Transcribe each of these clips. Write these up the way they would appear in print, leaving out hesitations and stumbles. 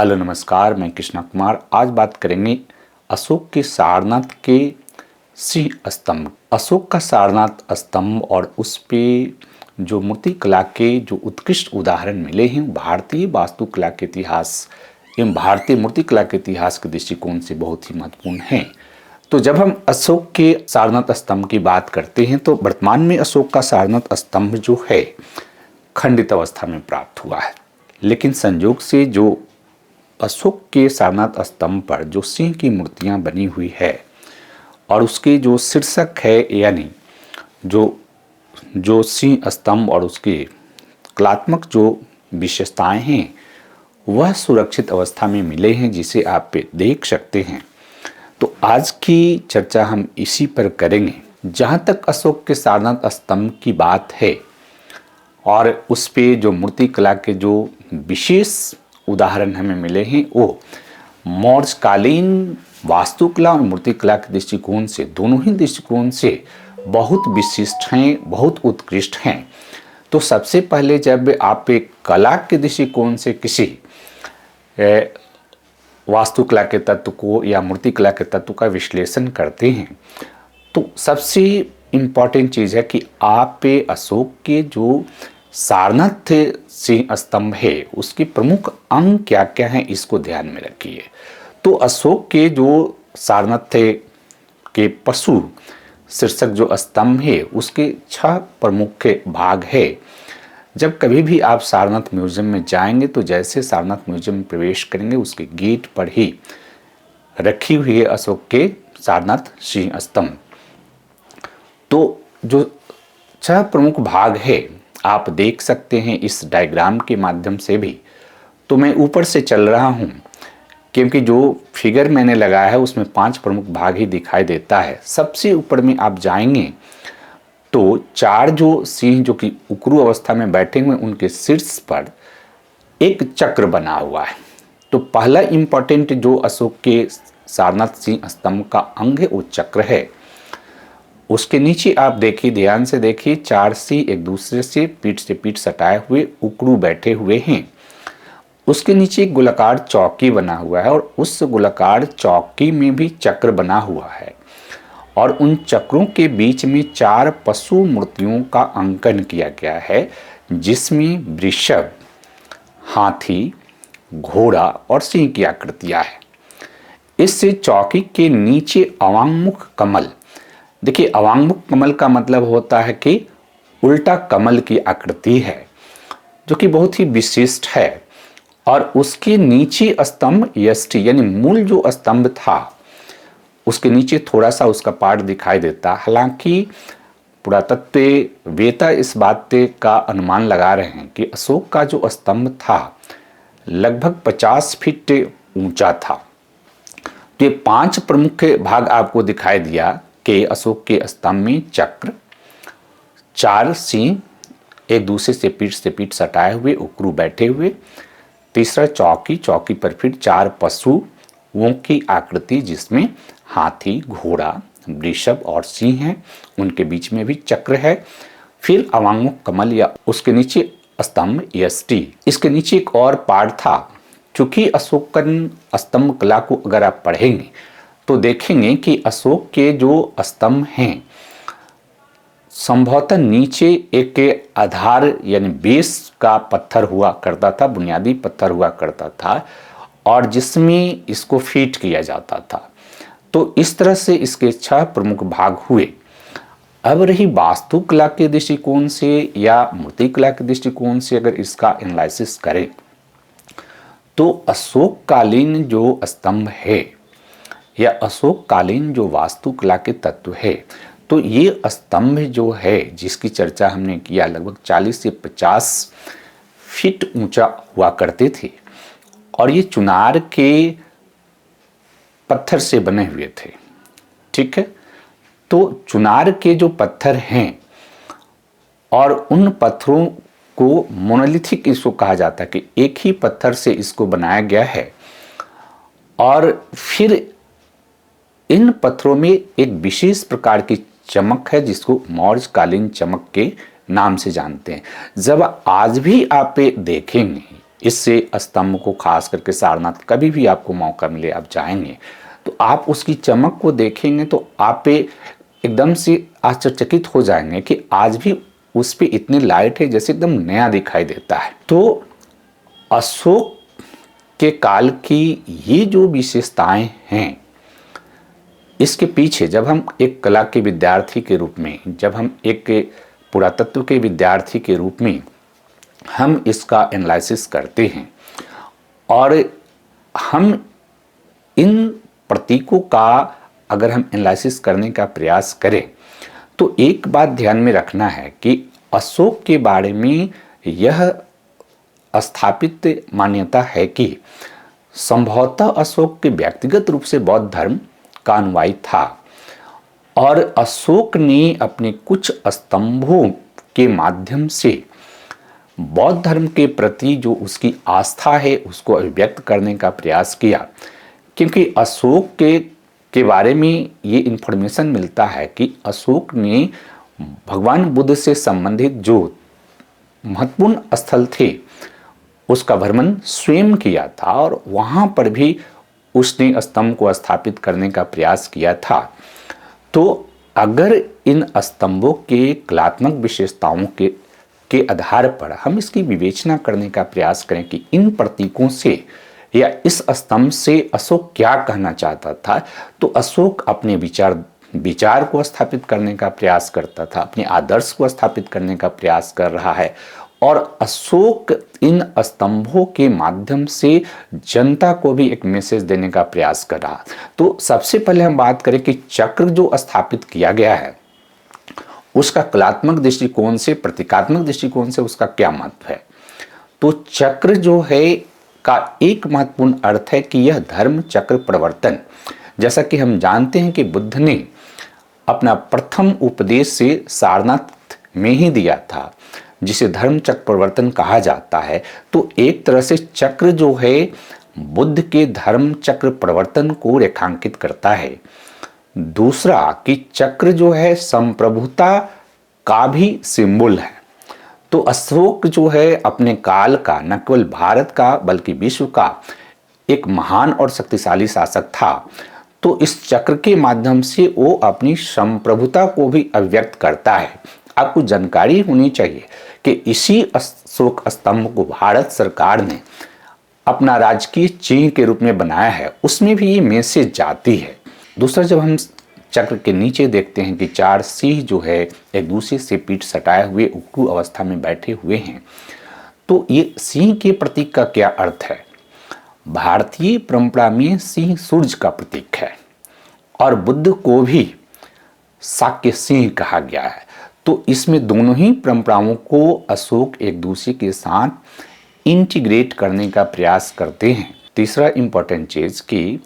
Hello नमस्कार, मैं कृष्णा कुमार। आज बात करेंगे अशोक के सारनाथ के सिंह स्तंभ। अशोक का सारनाथ स्तंभ और उस पे जो मूर्तिकला के जो उत्कृष्ट उदाहरण मिले हैं, भारतीय वास्तुकला के इतिहास एवं भारतीय मूर्तिकला के इतिहास के दृष्टिकोण से बहुत ही महत्वपूर्ण हैं। तो जब हम अशोक के सारनाथ स्तंभ की बात करते हैं तो वर्तमान में अशोक का सारनाथ स्तंभ जो है खंडित अवस्था में प्राप्त हुआ है, लेकिन संयोग से जो अशोक के सारनाथ स्तंभ पर जो सिंह की मूर्तियां बनी हुई है और उसके जो शीर्षक है यानी जो सिंह स्तंभ और उसके कलात्मक जो विशेषताएं हैं वह सुरक्षित अवस्था में मिले हैं, जिसे आप पे देख सकते हैं। तो आज की चर्चा हम इसी पर करेंगे। जहां तक अशोक के सारनाथ स्तंभ की बात है और उस पे जो मूर्तिकला के जो विशेष उदाहरण हमें मिले हैं वो मौर्यकालीन वास्तुकला और मूर्तिकला के दृष्टिकोण से, दोनों ही दृष्टिकोण से बहुत विशिष्ट हैं, बहुत उत्कृष्ट हैं। तो सबसे पहले जब आप एक कला के दृष्टिकोण से किसी वास्तुकला के तत्व को या मूर्तिकला के तत्व का विश्लेषण करते हैं तो सबसे इम्पॉर्टेंट चीज़ है कि आप पे अशोक के जो सारनाथ सिंह स्तंभ है उसके प्रमुख अंग क्या क्या हैं, इसको ध्यान में रखिए। तो अशोक के जो सारनाथ के पशु शीर्षक जो स्तंभ है उसके 6 प्रमुख भाग है। जब कभी भी आप सारनाथ म्यूजियम में जाएंगे तो जैसे सारनाथ म्यूजियम में प्रवेश करेंगे उसके गेट पर ही रखी हुई है अशोक के सारनाथ सिंह स्तंभ। तो जो 6 प्रमुख भाग है आप देख सकते हैं इस डायग्राम के माध्यम से भी। तो मैं ऊपर से चल रहा हूं क्योंकि जो फिगर मैंने लगाया है उसमें 5 प्रमुख भाग ही दिखाई देता है। सबसे ऊपर में आप जाएंगे तो 4 जो सिंह जो कि उकरू अवस्था में बैठे हुए उनके शीर्ष पर एक चक्र बना हुआ है। तो पहला इंपॉर्टेंट जो अशोक के सारनाथ सिंह स्तंभ का अंग है वो चक्र है। उसके नीचे आप देखिए, ध्यान से देखिए, 4 सिंह एक दूसरे से पीठ सटाए हुए उकड़ू बैठे हुए हैं। उसके नीचे एक गोलाकार चौकी बना हुआ है और उस गोलाकार चौकी में भी चक्र बना हुआ है और उन चक्रों के बीच में 4 पशु मूर्तियों का अंकन किया गया है, जिसमें वृषभ, हाथी, घोड़ा और सिंह की आकृतियां हैं। इस चौकी के नीचे अवांगमुख कमल, देखिए अवांगमुख कमल का मतलब होता है कि उल्टा कमल की आकृति है, जो कि बहुत ही विशिष्ट है। और उसके नीचे स्तंभ यष्टि यानी मूल जो स्तंभ था उसके नीचे थोड़ा सा उसका पार्ट दिखाई देता। हालांकि पुरातत्ववेत्ता इस बात का अनुमान लगा रहे हैं कि अशोक का जो स्तंभ था लगभग 50 फीट ऊंचा था। तो ये 5 प्रमुख भाग आपको दिखाई दिया कि अशोक के स्तंभ में चक्र, 4 सिंह एक दूसरे से पीठ सटाए हुए उकरू बैठे हुए, तीसरा चौकी पर फिर 4 पशुओं की आकृति जिसमें हाथी, घोड़ा, वृषभ और सिंह हैं, उनके बीच में भी चक्र है। फिर अवांगमुख कमल या उसके नीचे स्तंभ यष्टि। इसके नीचे एक और पार्ट था। चूंकि अशोकन स्तंभ कला को अगर आप पढ़ेंगे तो देखेंगे कि अशोक के जो स्तंभ हैं संभवतः नीचे एक आधार यानी बेस का पत्थर हुआ करता था, बुनियादी पत्थर हुआ करता था और जिसमें इसको फिट किया जाता था। तो इस तरह से इसके 6 प्रमुख भाग हुए। अब रही वास्तुकला के दृष्टिकोण से या मूर्तिकला के दृष्टिकोण से अगर इसका एनालिसिस करें तो अशोक कालीन जो स्तंभ है या अशोक कालीन जो वास्तुकला के तत्व है, तो ये स्तंभ जो है जिसकी चर्चा हमने किया लगभग 40 से 50 फीट ऊंचा हुआ करते थे और ये चुनार के पत्थर से बने हुए थे। ठीक है, तो चुनार के जो पत्थर हैं और उन पत्थरों को मोनोलिथिक इसको कहा जाता है कि एक ही पत्थर से इसको बनाया गया है और फिर इन पत्थरों में एक विशेष प्रकार की चमक है जिसको मौर्यकालीन चमक के नाम से जानते हैं। जब आज भी आप देखेंगे इससे स्तंभ को खास करके सारनाथ कभी भी आपको मौका मिले आप जाएंगे तो आप उसकी चमक को देखेंगे तो आप पे एकदम से आश्चर्यचकित हो जाएंगे कि आज भी उस पे इतनी लाइट है जैसे एकदम नया दिखाई देता है। तो अशोक के काल की ये जो विशेषताएं हैं, इसके पीछे जब हम एक कला के विद्यार्थी के रूप में, जब हम एक पुरातत्व के विद्यार्थी के रूप में हम इसका एनालिसिस करते हैं और हम इन प्रतीकों का अगर हम एनालिसिस करने का प्रयास करें तो एक बात ध्यान में रखना है कि अशोक के बारे में यह स्थापित मान्यता है कि संभवतः अशोक के व्यक्तिगत रूप से बौद्ध धर्म का अनुयायी था और अशोक ने अपने कुछ स्तंभों के माध्यम से बौद्ध धर्म के प्रति जो उसकी आस्था है उसको अभिव्यक्त करने का प्रयास किया। क्योंकि अशोक के बारे में ये इन्फॉर्मेशन मिलता है कि अशोक ने भगवान बुद्ध से संबंधित जो महत्वपूर्ण स्थल थे उसका भ्रमण स्वयं किया था और वहाँ पर भी उसने स्तंभ को स्थापित करने का प्रयास किया था। तो अगर इन स्तंभों के कलात्मक विशेषताओं के आधार पर हम इसकी विवेचना करने का प्रयास करें कि इन प्रतीकों से या इस स्तंभ से अशोक क्या कहना चाहता था, तो अशोक अपने विचार को स्थापित करने का प्रयास करता था, अपने आदर्श को स्थापित करने का प्रयास कर रहा है और अशोक इन स्तंभों के माध्यम से जनता को भी एक मैसेज देने का प्रयास कर रहा। तो सबसे पहले हम बात करें कि चक्र जो स्थापित किया गया है उसका कलात्मक दृष्टिकोण से, प्रतीकात्मक दृष्टिकोण से उसका क्या महत्व है। तो चक्र जो है का एक महत्वपूर्ण अर्थ है कि यह धर्म चक्र प्रवर्तन, जैसा कि हम जानते हैं कि बुद्ध ने अपना प्रथम उपदेश से सारनाथ में ही दिया था जिसे धर्म चक्र प्रवर्तन कहा जाता है। तो एक तरह से चक्र जो है बुद्ध के धर्म चक्र प्रवर्तन को रेखांकित करता है। दूसरा कि चक्र जो है संप्रभुता का भी सिंबल है। तो अशोक जो है अपने काल का न केवल भारत का बल्कि विश्व का एक महान और शक्तिशाली शासक था। तो इस चक्र के माध्यम से वो अपनी संप्रभुता को भी अभिव्यक्त करता है। आपको जानकारी होनी चाहिए कि इसी अशोक स्तंभ को भारत सरकार ने अपना राजकीय चिन्ह के रूप में बनाया है, उसमें भी ये मैसेज जाती है। दूसरा, जब हम चक्र के नीचे देखते हैं कि 4 सिंह जो है एक दूसरे से पीठ सटाए हुए उक्कू अवस्था में बैठे हुए हैं, तो ये सिंह के प्रतीक का क्या अर्थ है। भारतीय परंपरा में सिंह सूर्य का प्रतीक है और बुद्ध को भी शाक्य सिंह कहा गया है। तो इसमें दोनों ही परंपराओं को अशोक एक दूसरे के साथ इंटीग्रेट करने का प्रयास करते हैं। तीसरा इंपॉर्टेंट चीज़ कि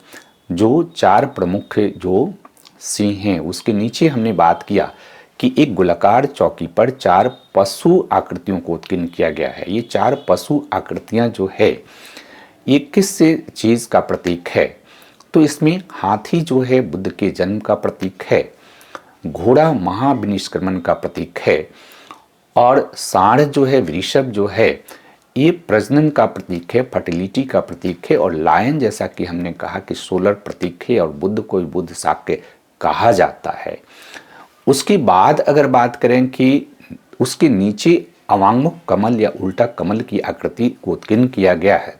जो 4 प्रमुख जो सिंह हैं उसके नीचे हमने बात किया कि एक गोलाकार चौकी पर 4 पशु आकृतियों को उत्कीर्ण किया गया है। ये 4 पशु आकृतियां जो है ये किस चीज़ का प्रतीक है। तो इसमें हाथी जो है बुद्ध के जन्म का प्रतीक है, घोड़ा महाविनिष्क्रमण का प्रतीक है और सांड जो है, वृषभ जो है ये प्रजनन का प्रतीक है, फर्टिलिटी का प्रतीक है और लायन जैसा कि हमने कहा कि सोलर प्रतीक है और बुद्ध को बुद्ध शाक्य कहा जाता है। उसके बाद अगर बात करें कि उसके नीचे अवांगमुख कमल या उल्टा कमल की आकृति को उत्कीर्ण किया गया है।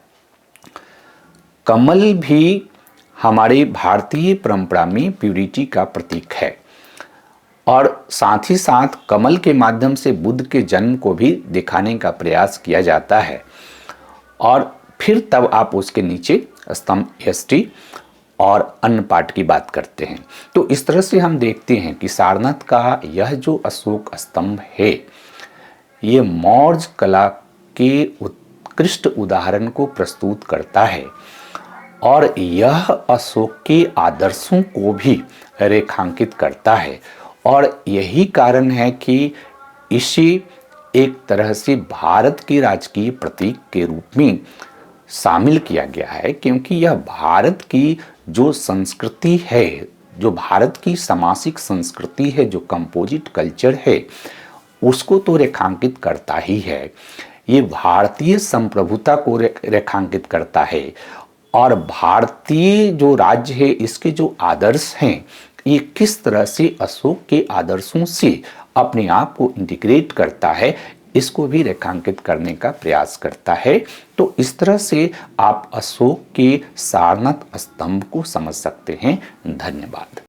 कमल भी हमारी भारतीय परंपरा में प्यूरिटी का प्रतीक है और साथ ही साथ कमल के माध्यम से बुद्ध के जन्म को भी दिखाने का प्रयास किया जाता है। और फिर तब आप उसके नीचे स्तंभ एष्टि और अन्न पाठ की बात करते हैं। तो इस तरह से हम देखते हैं कि सारनाथ का यह जो अशोक स्तंभ है ये मौर्य कला के उत्कृष्ट उदाहरण को प्रस्तुत करता है और यह अशोक के आदर्शों को भी रेखांकित करता है और यही कारण है कि इसे एक तरह से भारत के राजकीय प्रतीक के रूप में शामिल किया गया है, क्योंकि यह भारत की जो संस्कृति है, जो भारत की सामाजिक संस्कृति है, जो कंपोजिट कल्चर है, उसको तो रेखांकित करता ही है। ये भारतीय संप्रभुता को रेखांकित करता है। और भारतीय जो राज्य है इसके जो आदर्श हैं ये किस तरह से अशोक के आदर्शों से अपने आप को इंटीग्रेट करता है, इसको भी रेखांकित करने का प्रयास करता है। तो इस तरह से आप अशोक के सारनाथ स्तंभ को समझ सकते हैं। धन्यवाद।